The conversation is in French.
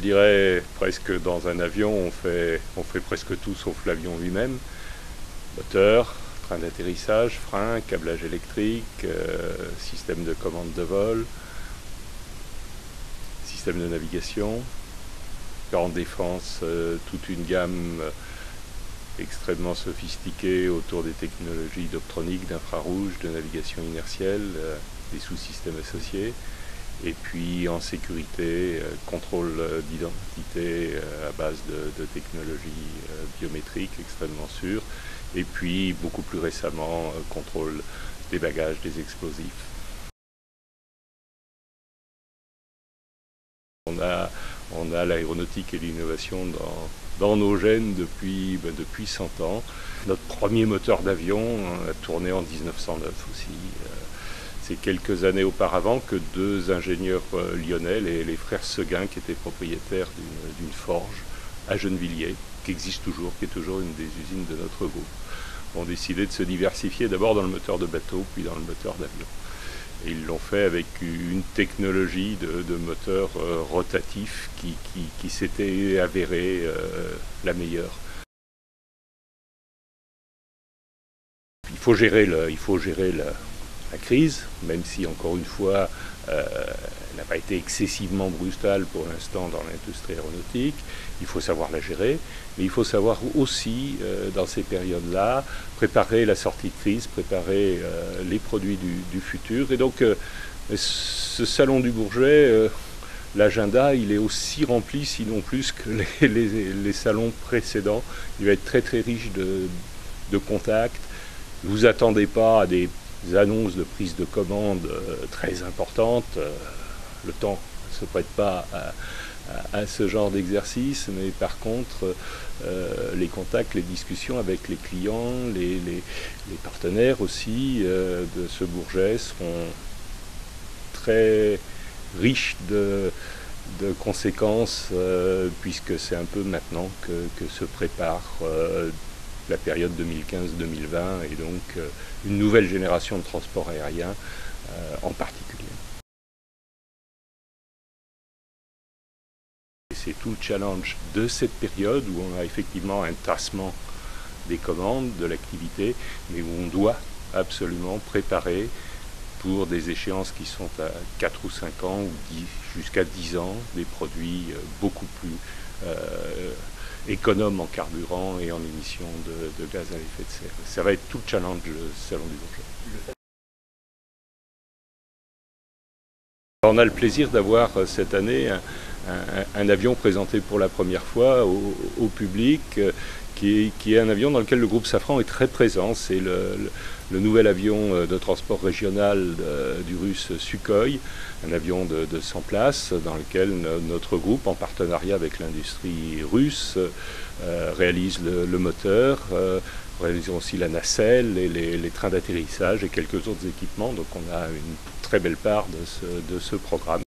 Je dirais presque dans un avion, on fait presque tout sauf l'avion lui-même. Moteur, train d'atterrissage, frein, câblage électrique, système de commande de vol, système de navigation. En défense, toute une gamme extrêmement sophistiquée autour des technologies d'optronique, d'infrarouge, de navigation inertielle, des sous-systèmes associés. Et puis en sécurité, contrôle d'identité à base de technologies biométriques extrêmement sûres. Et puis beaucoup plus récemment, contrôle des bagages, des explosifs. On a l'aéronautique et l'innovation dans nos gènes depuis 100 ans. Notre premier moteur d'avion a tourné en 1909 aussi. C'est quelques années auparavant que deux ingénieurs lyonnais, les frères Seguin, qui étaient propriétaires d'une forge à Gennevilliers, qui existe toujours, qui est toujours une des usines de notre groupe, ont décidé de se diversifier d'abord dans le moteur de bateau, puis dans le moteur d'avion. Et ils l'ont fait avec une technologie de moteur rotatif qui s'était avérée la meilleure. Il faut gérer la crise, même si encore une fois elle n'a pas été excessivement brutale pour l'instant dans l'industrie aéronautique. Il faut savoir la gérer, mais il faut savoir aussi dans ces périodes-là préparer la sortie de crise, préparer les produits du futur. Et donc ce salon du Bourget, l'agenda, il est aussi rempli, sinon plus que les salons précédents. Il va être très très riche de contacts. Ne vous attendez pas à des annonces de prise de commande très importantes. Le temps ne se prête pas à ce genre d'exercice, mais par contre, les contacts, les discussions avec les clients, les partenaires aussi de ce Bourget seront très riches de conséquences, puisque c'est un peu maintenant que se prépare la période 2015-2020 et donc une nouvelle génération de transport aérien en particulier. C'est tout le challenge de cette période où on a effectivement un tassement des commandes, de l'activité, mais où on doit absolument préparer pour des échéances qui sont à 4 ou 5 ans ou jusqu'à 10 ans, des produits beaucoup plus économes en carburant et en émissions de gaz à effet de serre. Ça va être tout le challenge du Salon du Bourget. On a le plaisir d'avoir cette année un avion présenté pour la première fois au public, qui est un avion dans lequel le groupe Safran est très présent. C'est le nouvel avion de transport régional du russe Sukhoi, un avion de 100 places dans lequel notre groupe, en partenariat avec l'industrie russe, réalise le moteur, réalisons aussi la nacelle et les trains d'atterrissage et quelques autres équipements. Donc on a une très belle part de ce programme.